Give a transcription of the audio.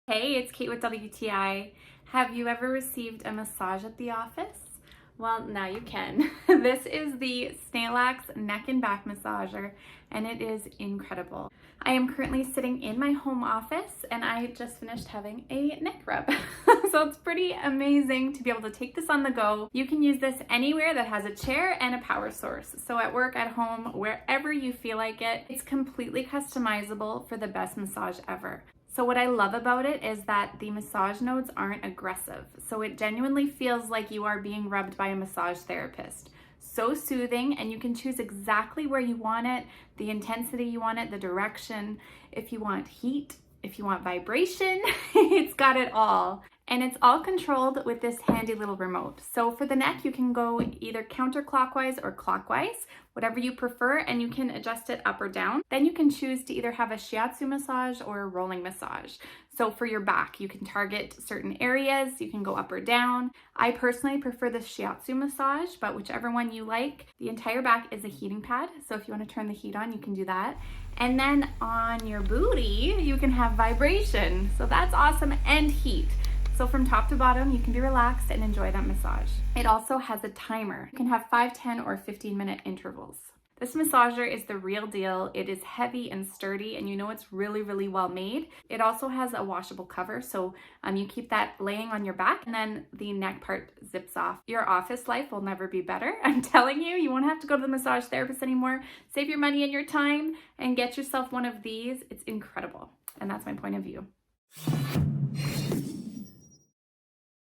Hey, it's Kate with WTI. Have you ever received a massage at the office? Well, now you can. This is the Snailax Neck and Back Massager, and it is incredible. I am currently sitting in my home office, and I just finished having a neck rub. So it's pretty amazing to be able to take this on the go. You can use this anywhere that has a chair and a power source. So at work, at home, wherever you feel like it. It's completely customizable for the best massage ever. So what I love about it is that the massage nodes aren't aggressive. So it genuinely feels like you are being rubbed by a massage therapist. So soothing, and you can choose exactly where you want it, the intensity you want it, the direction, if you want heat, if you want vibration, it's got it all. And it's all controlled with this handy little remote. So for the neck, you can go either counterclockwise or clockwise, whatever you prefer, and you can adjust it up or down. Then you can choose to either have a shiatsu massage or a rolling massage. So for your back, you can target certain areas, you can go up or down. I personally prefer the shiatsu massage, but whichever one you like. The entire back is a heating pad, so if you want to turn the heat on, you can do that. And then on your booty, you can have vibration. So that's awesome, and heat. So from top to bottom, you can be relaxed and enjoy that massage. It also has a timer. You can have 5, 10, or 15-minute intervals. This massager is the real deal. It is heavy and sturdy, and you know it's really, really well made. It also has a washable cover, so you keep that laying on your back, and then the neck part zips off. Your office life will never be better. I'm telling you, you won't have to go to the massage therapist anymore. Save your money and your time and get yourself one of these. It's incredible, and that's my point of view.